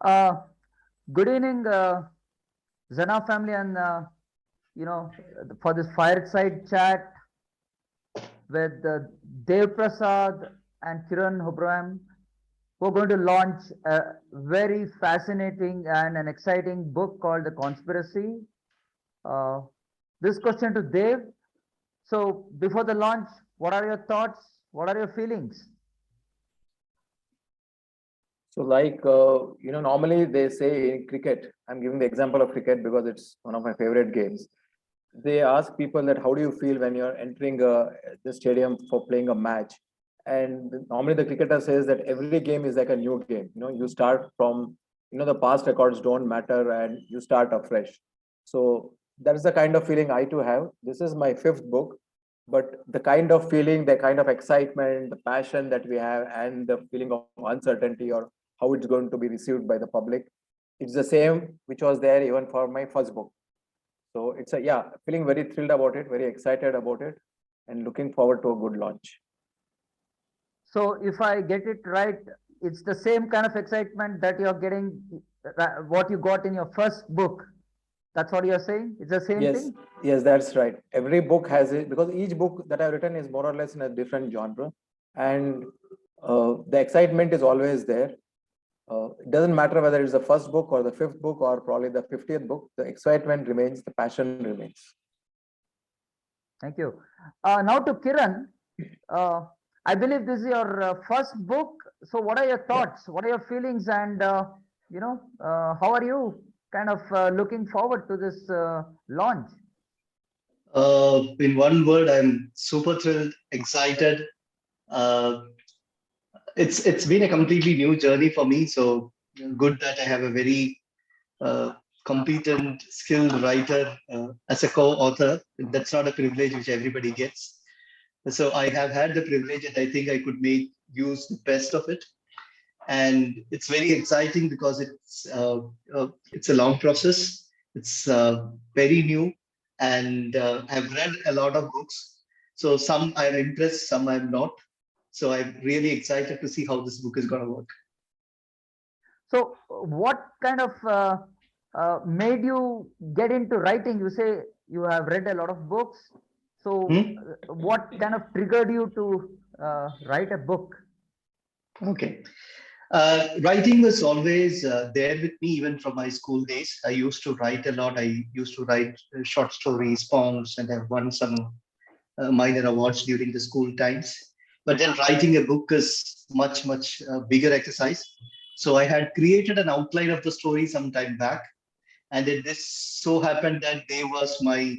Uh, Good evening, Zana family, and for this fireside chat with Dev Prasad and Kiran Hubram, we're going to launch a very fascinating and an exciting book called The Conspiracy. Uh, this question to Dev. So, before the launch, what are your thoughts? What are your feelings? So, normally they say in cricket, I'm giving the example of cricket because it's one of my favorite games. They ask people that how do you feel when you're entering the stadium for playing a match? And normally the cricketer says that every game is like a new game. You start from, the past records don't matter and you start afresh. So that is the kind of feeling I too have. This is my fifth book, but the kind of feeling, the kind of excitement, the passion that we have, and the feeling of uncertainty or how it's going to be received by the public, it's the same which was there even for my first book. So it's feeling very thrilled about it, very excited about it, and looking forward to a good launch. So, if I get it right, it's the same kind of excitement that you're getting, what you got in your first book. That's what you're saying? It's the same Yes, thing? yes, that's right. Every book has it because each book that I've written is more or less in a different genre, and the excitement is always there. It doesn't matter whether it's the first book or the fifth book or probably the 50th book. The excitement remains, the passion remains. Thank you. Now to Kiran. Uh, I believe this is your first book. So, what are your Yeah. thoughts? What are your feelings? And, how are you kind of looking forward to this launch? In one word, I'm super thrilled, excited. Uh, it's been a completely new journey for me. So good that I have a very uh, competent, skilled writer as a co-author. That's not a privilege which everybody gets. So I have had the privilege, and I think I could make use the best of it. And it's very exciting because it's a long process. It's very new, and I've read a lot of books. So some I'm impressed, some I'm not. So I'm really excited to see how this book is going to work. So, what kind of made you get into writing? You say you have read a lot of books. So, Hmm? what kind of triggered you to write a book? Okay. Writing was always there with me, even from my school days. I used to write a lot. I used to write short stories, poems, and I've won some minor awards during the school times. But then writing a book is much bigger exercise. So I had created an outline of the story some time back, and it this so happened that Dave was my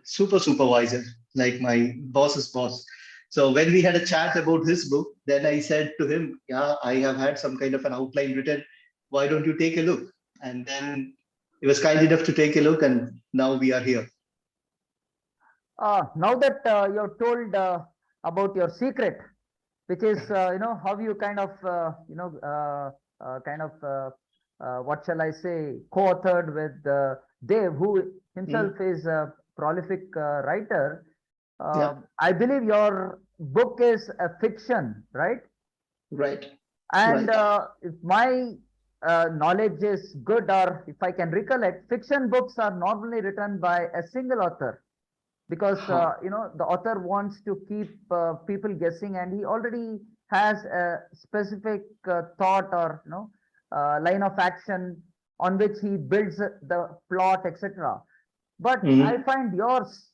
supervisor, like my boss's boss. So when we had a chat about his book, then I said to him, "Yeah, I have had some kind of an outline written. Why don't you take a look?" And then he was kind enough to take a look, and now we are here. Now that you're told about your secret, which is how you kind of what shall I say, co-authored with Dave, who Mm, himself is a prolific writer. yeah, I believe your book is a fiction, right? right, And right. if my knowledge is good, or if I can recollect, fiction books are normally written by a single author, because Huh. the author wants to keep people guessing, and he already has a specific thought, or line of action on which he builds the plot, etc. But I Mhm. find yours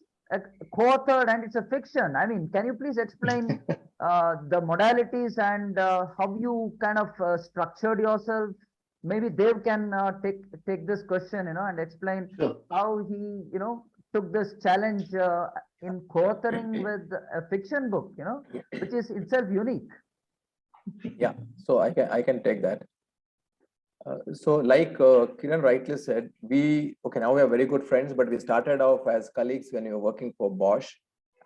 co-authored, and it's a fiction. I mean, can you please explain the modalities, and how you kind of structured yourself? Maybe Dev can take this question, and explain Sure. how he, took this challenge in co-authoring with a fiction book, which is itself unique. Yeah, so I can take that. So like Kiran rightly said, now we are very good friends, but we started off as colleagues when we were working for Bosch.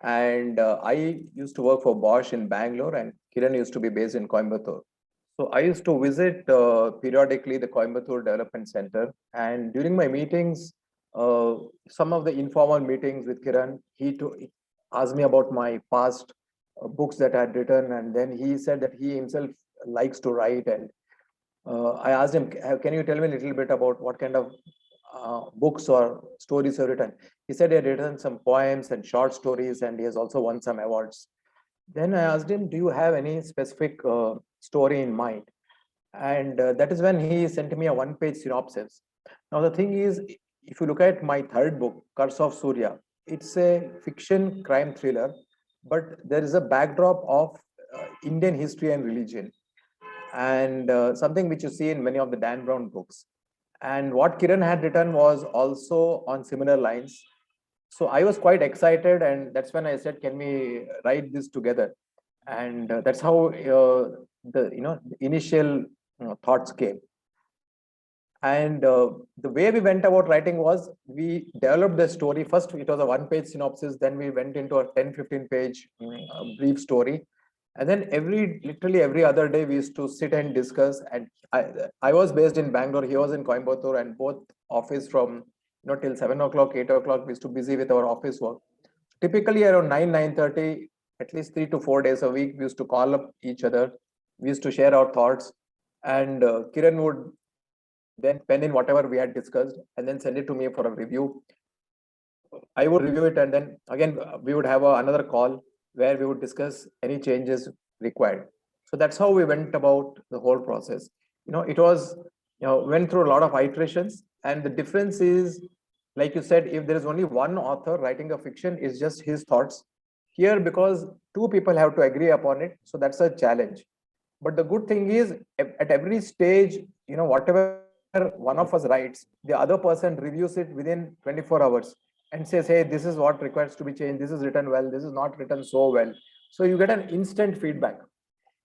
And I used to work for Bosch in Bangalore, and Kiran used to be based in Coimbatore. So I used to visit periodically the Coimbatore Development Center. And during my meetings, some of the informal meetings with Kiran, he asked me about my past books that I had written. And then he said that he himself likes to write, and I asked him, can you tell me a little bit about what kind of books or stories you have written? He said he had written some poems and short stories, and he has also won some awards. Then I asked him, do you have any specific story in mind? And that is when he sent me a one-page synopsis. Now, the thing is, if you look at my third book, Curse of Surya, it's a fiction crime thriller, but there is a backdrop of Indian history and religion, and something which you see in many of the Dan Brown books. And what Kiran had written was also on similar lines. So I was quite excited, and that's when I said, "Can we write this together?" And that's how the initial thoughts came. And the way we went about writing was we developed the story. First, it was a one-page synopsis. Then we went into a 10-15 page brief story. And then literally every other day, we used to sit and discuss. And I was based in Bangalore. He was in Coimbatore, and both office from till 7 o'clock, 8 o'clock, we used to busy with our office work. Typically around 9-9:30, at least 3 to 4 days a week, we used to call up each other. We used to share our thoughts, and Kiran would then pen in whatever we had discussed and then send it to me for a review. I would review it, and then again we would have another call where we would discuss any changes required. So that's how we went about the whole process. It was went through a lot of iterations, and the difference is, like you said, if there is only one author writing a fiction, it's just his thoughts. Here, because two people have to agree upon it, so that's a challenge. But the good thing is, at every stage, whatever one of us writes, the other person reviews it within 24 hours and says, hey, this is what requires to be changed, this is written well, this is not written so well. So you get an instant feedback,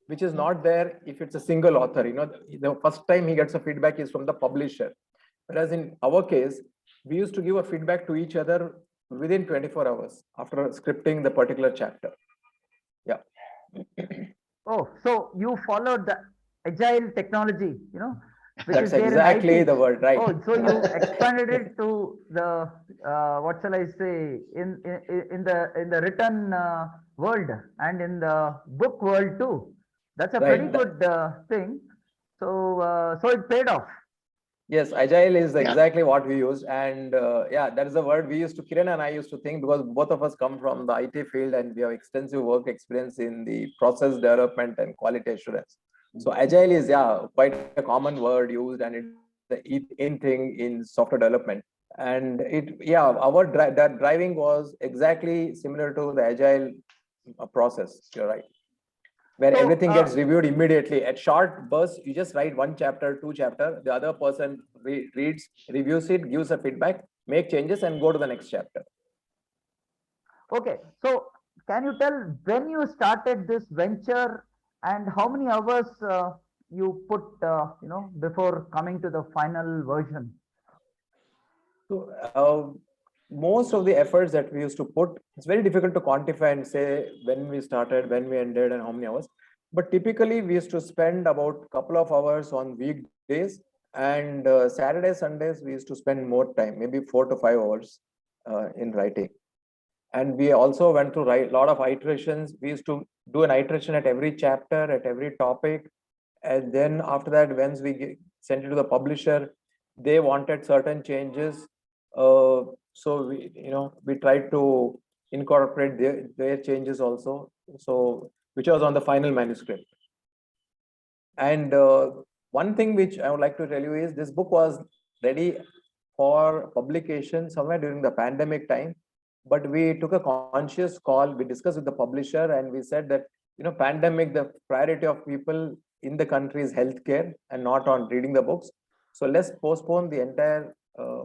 which is not there if it's a single author. The first time he gets a feedback is from the publisher, whereas in our case, we used to give a feedback to each other within 24 hours after scripting the particular chapter. Yeah. Oh, so you followed the agile technology, which That's is there in exactly IT. the word, right? Oh, so you expanded it to the what shall I say, in the written world and in the book world too. That's a pretty Right. good thing. So it paid off. Yes, agile is Yeah. exactly what we use, and yeah, that is the word we used to. Kiran and I used to think, because both of us come from the IT field and we have extensive work experience in the process development and quality assurance. So agile is, yeah, quite a common word used, and it's the in thing in software development. And our that driving was exactly similar to the agile process. You're right, where So everything gets reviewed immediately at short bursts. You just write one chapter, two chapter, the other person reads, reviews it, gives a feedback, make changes, and go to the next chapter. okay, so can you tell when you started this venture and how many hours you put, before coming to the final version? So most of the efforts that we used to put, it's very difficult to quantify and say when we started, when we ended, and how many hours. But typically, we used to spend about a couple of hours on weekdays, and Saturdays, Sundays, we used to spend more time, maybe 4 to 5 hours in writing. And we also went through a lot of iterations. We used to do an iteration at every chapter, at every topic. And then after that, once we sent it to the publisher, they wanted certain changes. So we tried to incorporate their changes also. So which was on the final manuscript. And one thing which I would like to tell you is this book was ready for publication somewhere during the pandemic time, but we took a conscious call. We discussed with the publisher, and we said that pandemic, the priority of people in the country is healthcare and not on reading the books. So let's postpone the entire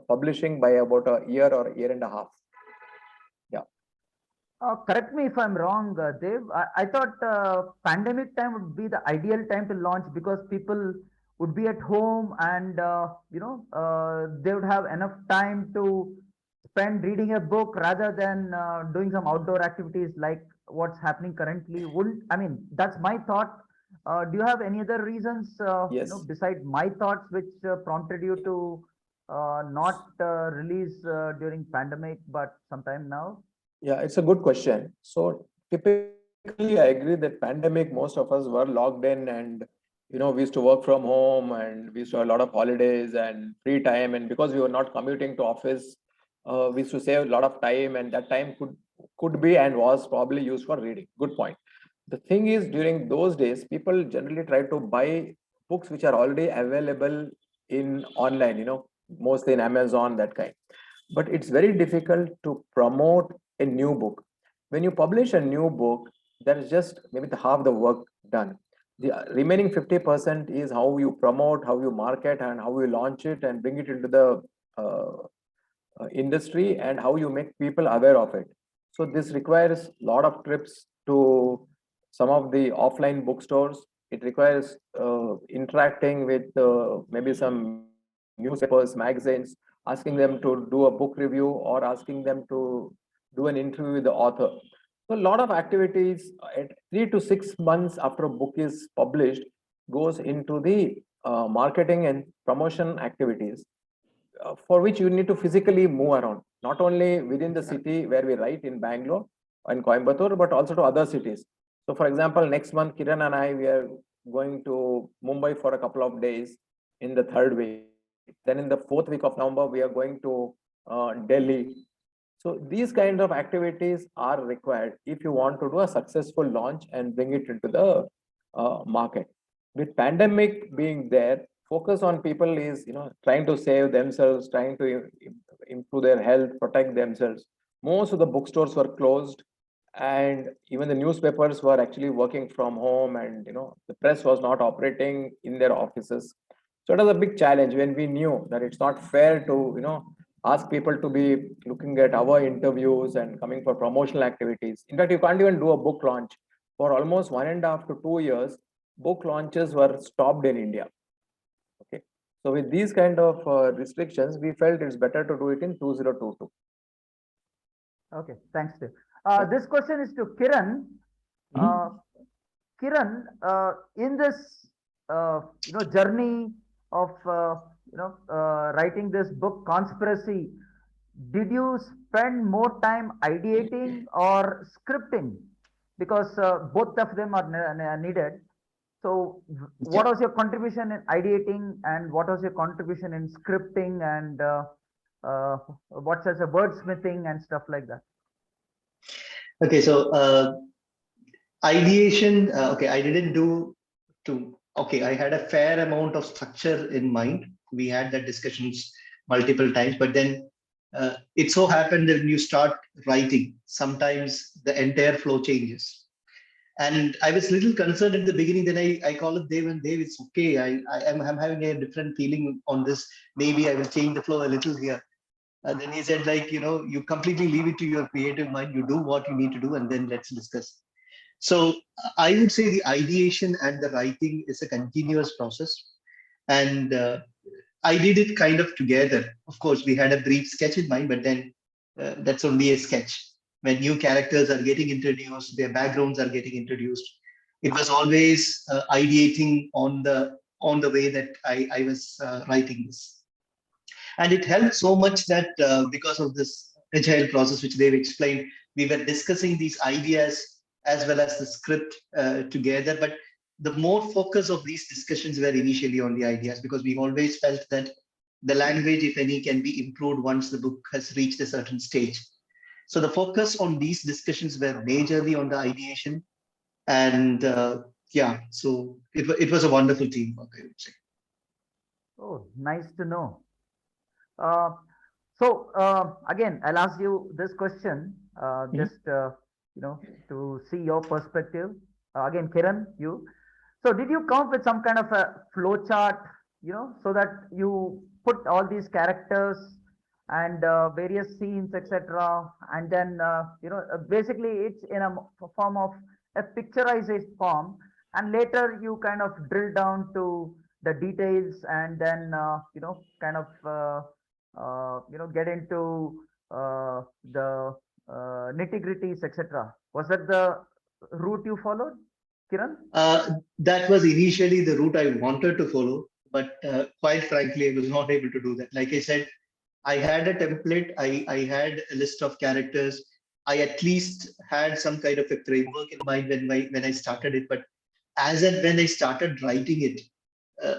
publishing by about a year or a year and a half. Yeah. Correct me if I'm wrong, Dev. I thought pandemic time would be the ideal time to launch because people would be at home and they would have enough time to spend reading a book rather than doing some outdoor activities like what's happening currently. Wouldn't I mean that's my thought. Do you have any other reasons, Yes. beside my thoughts, which prompted you to not release during pandemic, but sometime now? Yeah, it's a good question. So typically, I agree that pandemic, most of us were locked in, and we used to work from home and we used to have a lot of holidays and free time. And because we were not commuting to office, we used to save a lot of time, and that time could be and was probably used for reading. Good point. The thing is, during those days, people generally try to buy books which are already available in online, mostly in Amazon, that kind. But it's very difficult to promote a new book. When you publish a new book, there is just maybe the half the work done. The remaining 50% is how you promote, how you market, and how you launch it and bring it into the industry, and how you make people aware of it. So this requires a lot of trips to some of the offline bookstores. It requires interacting with maybe some newspapers, magazines, asking them to do a book review or asking them to do an interview with the author. So a lot of activities at 3 to 6 months after a book is published goes into the marketing and promotion activities, for which you need to physically move around, not only within the city where we write in Bangalore and Coimbatore, but also to other cities. So, for example, next month, Kiran and I, we are going to Mumbai for a couple of days in the third week. Then in the fourth week of November, we are going to Delhi. So these kind of activities are required if you want to do a successful launch and bring it into the market. With pandemic being there, focus on people is trying to save themselves, trying to improve their health, protect themselves. Most of the bookstores were closed, and even the newspapers were actually working from home, and the press was not operating in their offices. So it was a big challenge when we knew that it's not fair to ask people to be looking at our interviews and coming for promotional activities. In fact, you can't even do a book launch. For almost 1.5 to 2 years, book launches were stopped in India. Okay, so with these kind of restrictions, we felt it's better to do it in 2022. Okay, thanks, Steve. This question is to Kiran. Kiran, in this journey of writing this book, Conspiracy, did you spend more time ideating or scripting? Because both of them are needed. So, what was your contribution in ideating, and what was your contribution in scripting, and what's as a wordsmithing and stuff like that? Okay, so ideation. Okay, I didn't do to. Okay, I had a fair amount of structure in mind. We had that discussions multiple times, but then it so happened that when you start writing, sometimes the entire flow changes. And I was a little concerned at the beginning. Then I call it Dave, and Dave, it's okay. I'm having a different feeling on this. Maybe I will change the flow a little here. And then he said, like, you completely leave it to your creative mind. You do what you need to do, and then let's discuss. So I would say the ideation and the writing is a continuous process. And I did it kind of together. Of course, we had a brief sketch in mind, but then that's only a sketch. When new characters are getting introduced, their backgrounds are getting introduced. It was always ideating on the way that I was writing this. And it helped so much that because of this agile process, which they've explained, we were discussing these ideas as well as the script together. But the more focus of these discussions were initially on the ideas, because we always felt that the language, if any, can be improved once the book has reached a certain stage. So the focus on these discussions were majorly on the ideation. And yeah, so it was a wonderful teamwork, I would say. Oh, nice to know. Again, I'll ask you this question, just to see your perspective. Again, Kiran, you. So, did you come up with some kind of a flow chart, so that you put all these characters and various scenes, etc., and then basically it's in a form of a picturized form, and later you kind of drill down to the details, and then kind of get into the nitty-gritties, etc. Was that the route you followed, Kiran? That was initially the route I wanted to follow, but quite frankly, I was not able to do that. Like I said, I had a template, I had a list of characters. I at least had some kind of a framework in mind when I started it, but as and when I started writing it,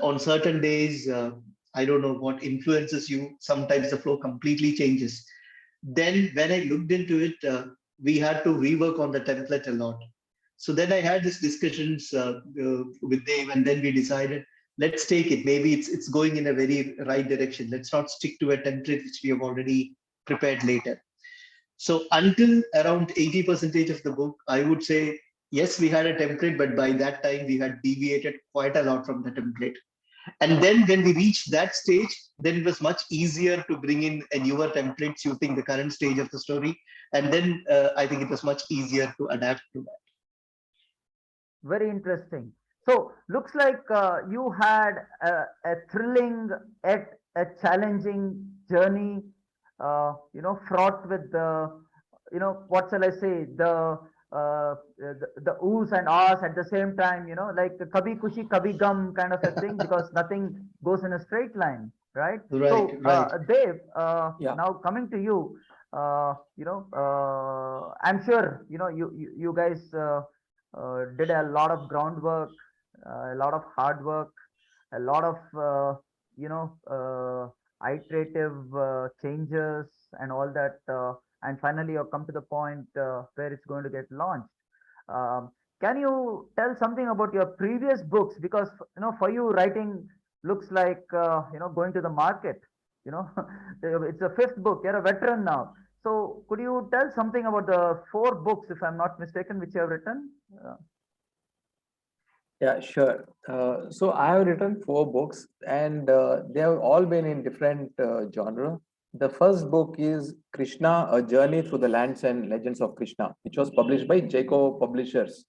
on certain days, I don't know what influences you. Sometimes the flow completely changes. Then when I looked into it, we had to rework on the template a lot. So then I had these discussions with Dave, and then we decided, let's take it. Maybe it's going in a very right direction. Let's not stick to a template which we have already prepared later. So until around 80% of the book, I would say, yes, we had a template, but by that time we had deviated quite a lot from the template. And then when we reached that stage, then it was much easier to bring in a newer template suiting the current stage of the story. And then I think it was much easier to adapt to that. Very interesting. So looks like you had a thrilling yet a challenging journey, fraught with what shall I say, the oohs and ahs at the same time, like kabhi kushi, kabhi gum kind of a thing, because nothing goes in a straight line, right? Right, So, right. Dave, Yeah. now coming to you, I'm sure, you guys did a lot of groundwork, a lot of hard work, a lot of iterative changes and all that, and finally you've come to the point where it's going to get launched. Um, can you tell something about your previous books? Because for you, writing looks like going to the market. You know, it's a fifth book. You're a veteran now. So could you tell something about the four books, if I'm not mistaken, which you have written? Yeah, sure. So I have written four books, and they have all been in different genre. The first book is Krishna: A Journey Through the Lands and Legends of Krishna, which was published by Jaco Publishers,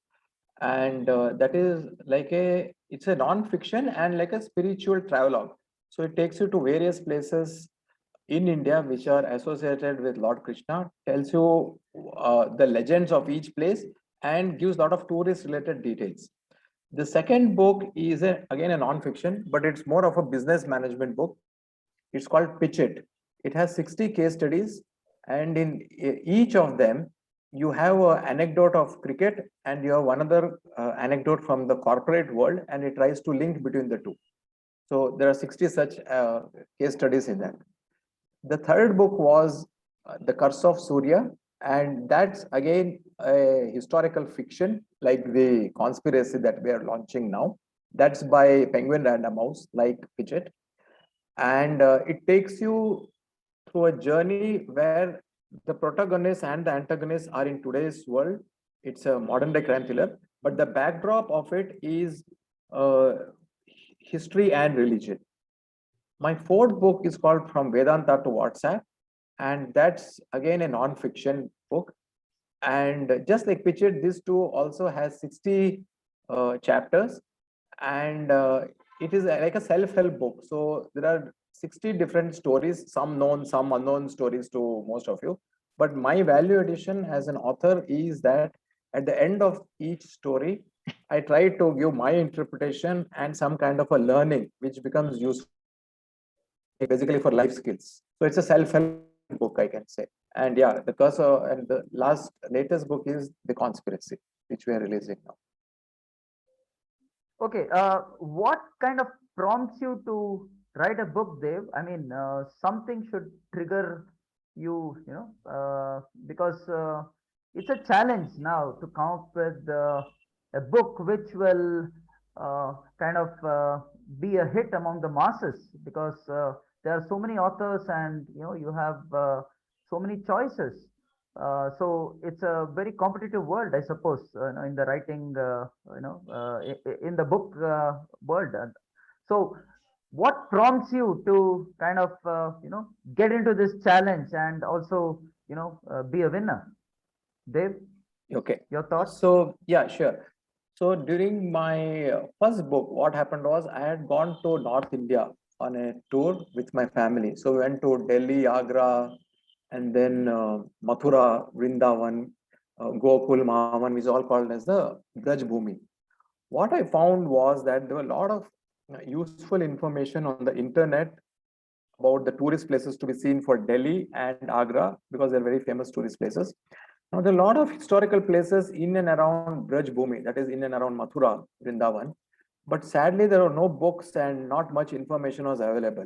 and that is like it's a non-fiction and like a spiritual travelogue. So it takes you to various places in India which are associated with Lord Krishna, tells you the legends of each place, and gives a lot of tourist-related details. The second book is again a non-fiction, but it's more of a business management book. It's called Pitch It. It has 60 case studies, and in each of them, you have an anecdote of cricket and you have one other anecdote from the corporate world, and it tries to link between the two. So there are 60 such case studies in that. The third book was The Curse of Surya, and that's again a historical fiction, like the conspiracy that we are launching now. That's by Penguin Random House, like Pidget. And it takes you through a journey where the protagonist and the antagonist are in today's world. It's a modern day crime thriller, but the backdrop of it is uh, history and religion. My fourth book is called From Vedanta to WhatsApp, and that's again a non-fiction book. And just like Pictured, this too also has 60 chapters, and it is like a self-help book. So there are 60 different stories, some known, some unknown stories to most of you. But my value addition as an author is that at the end of each story, I try to give my interpretation and some kind of a learning which becomes useful basically for life skills. So it's a self-help book, I can say. And yeah, the cursor and the latest book is The Conspiracy, which we are releasing now. Okay, what kind of prompts you to write a book, Dave? I mean, something should trigger you, because it's a challenge now to come up with a book which will kind of be a hit among the masses, because there are so many authors and you have so many choices. So it's a very competitive world, I suppose, in the writing, in the book world. And so, what prompts you to kind of, get into this challenge and also, be a winner? Dave, Okay. your thoughts? So yeah, sure. So during my first book, what happened was I had gone to North India on a tour with my family. So we went to Delhi, Agra, and then Mathura, Vrindavan, Gokul, Mahavan, which is all called as the Braj Bhumi. What I found was that there were a lot of useful information on the internet about the tourist places to be seen for Delhi and Agra, because they're very famous tourist places. Now, there are a lot of historical places in and around Braj Bhumi, that is in and around Mathura, Vrindavan. But sadly, there were no books and not much information was available.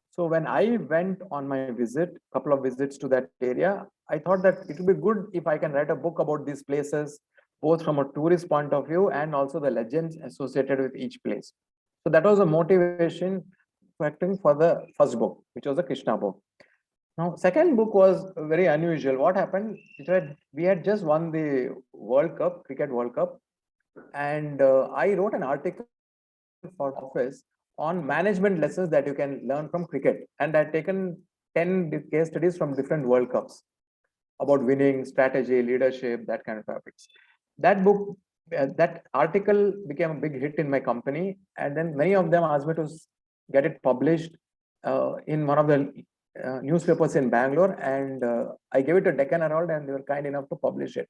So when I went on my visit, couple of visits to that area, I thought that it would be good if I can write a book about these places, both from a tourist point of view and also the legends associated with each place. So that was a motivation factoring for the first book, which was the Krishna book. Now, second book was very unusual. What happened? We had just won the World Cup, Cricket World Cup, and I wrote an article for the office on management lessons that you can learn from cricket. And I'd taken 10 case studies from different World Cups about winning, strategy, leadership, that kind of topics. That book, that article became a big hit in my company. And then many of them asked me to get it published in one of the newspapers in Bangalore. And I gave it to Deccan Herald and they were kind enough to publish it.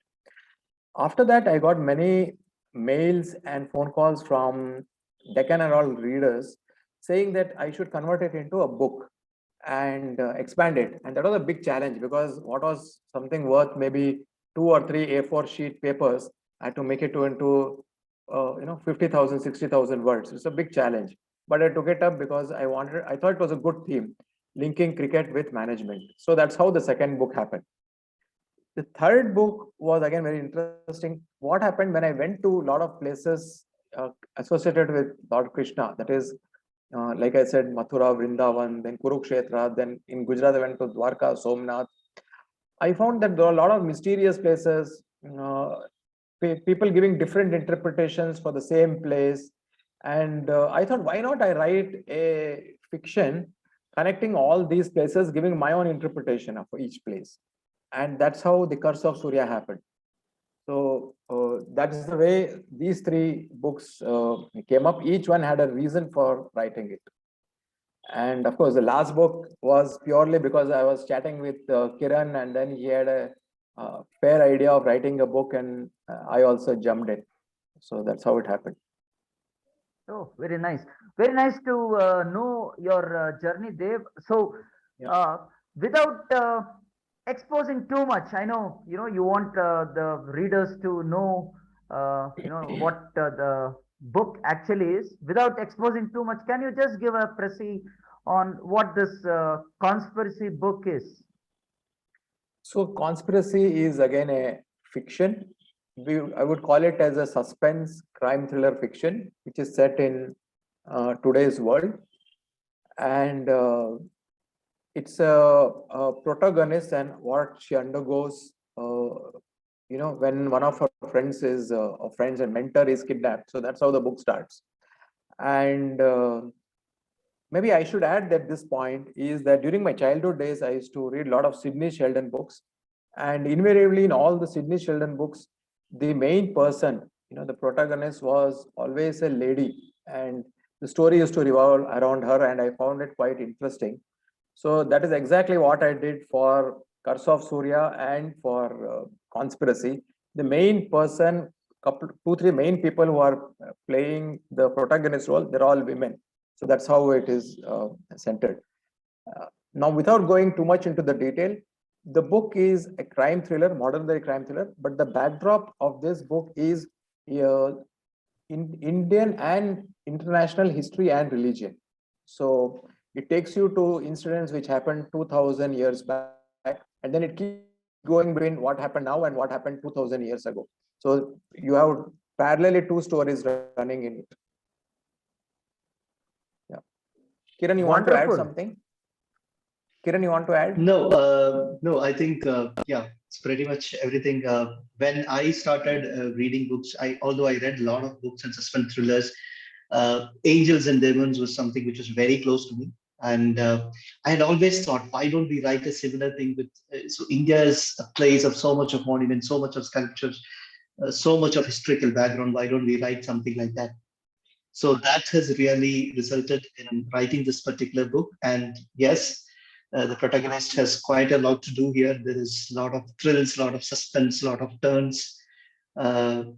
After that, I got many mails and phone calls from Deccan Herald readers saying that I should convert it into a book and expand it. And that was a big challenge because what was something worth maybe 2 or 3 A4 sheet papers, I had to make it into 50,000, 60,000 words. It's a big challenge. But I took it up because I thought it was a good theme, linking cricket with management. So that's how the second book happened. The third book was again very interesting. What happened when I went to a lot of places associated with Lord Krishna, that is, like I said, Mathura, Vrindavan, then Kurukshetra, then in Gujarat, I went to Dwarka, Somnath. I found that there are a lot of mysterious places, people giving different interpretations for the same place. And I thought, why not I write a fiction connecting all these places, giving my own interpretation of each place. And that's how the Curse of Surya happened. So that's the way these three books came up. Each one had a reason for writing it. And of course, the last book was purely because I was chatting with Kiran, and then he had a fair idea of writing a book, and I also jumped in. So that's how it happened. Oh, very nice. Very nice to know your journey, Dev. So, without exposing too much, I know you want the readers to know what the book actually is. Without exposing too much, can you just give a précis on what this conspiracy book is? So conspiracy is again a fiction. I would call it as a suspense crime thriller fiction, which is set in today's world. And it's a protagonist and what she undergoes, when one of her friends and mentor is kidnapped. So that's how the book starts. And maybe I should add that this point is that during my childhood days, I used to read a lot of Sidney Sheldon books. And invariably in all the Sidney Sheldon books, the main person, the protagonist was always a lady. And the story used to revolve around her, and I found it quite interesting. So that is exactly what I did for Curse of Surya and for Conspiracy. The main person, two, three main people who are playing the protagonist role, they're all women. So that's how it is centered. Now, without going too much into the detail, the book is a crime thriller, modern day crime thriller, but the backdrop of this book is in Indian and international history and religion. So it takes you to incidents which happened 2000 years back, and then it keeps going between what happened now and what happened 2000 years ago. So you have parallelly two stories running in it. Yeah. Kiran, you want to add something? Kiran, you want to add? No, I think, it's pretty much everything. When I started reading books, although I read a lot of books and suspense thrillers, Angels and Demons was something which was very close to me. And I had always thought, why don't we write a similar thing with, so India is a place of so much of monuments, so much of sculptures, so much of historical background. Why don't we write something like that? So that has really resulted in writing this particular book. And yes, the protagonist has quite a lot to do here. There is a lot of thrills, a lot of suspense, a lot of turns. And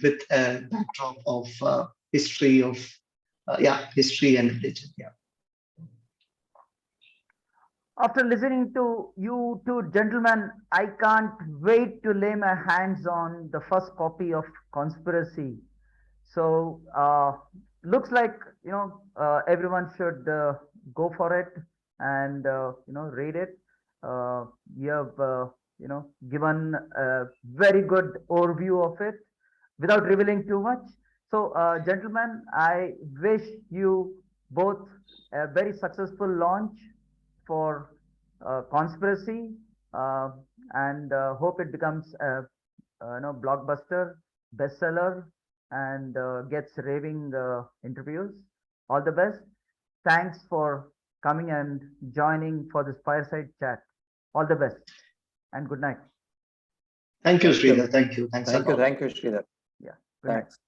with a backdrop of history and religion. Yeah. After listening to you two gentlemen, I can't wait to lay my hands on the first copy of Conspiracy. So looks like everyone should go for it and read it. You have given a very good overview of it without revealing too much. So gentlemen, I wish you both a very successful launch for Conspiracy, uh, and hope it becomes a blockbuster bestseller and gets raving interviews. All the best. Thanks for coming and joining for this fireside chat. All the best and good night. Thank you, Thank you. Sridhar. Thank you. Thanks a lot. Thank you, Sridhar. Yeah. Good night. Thanks.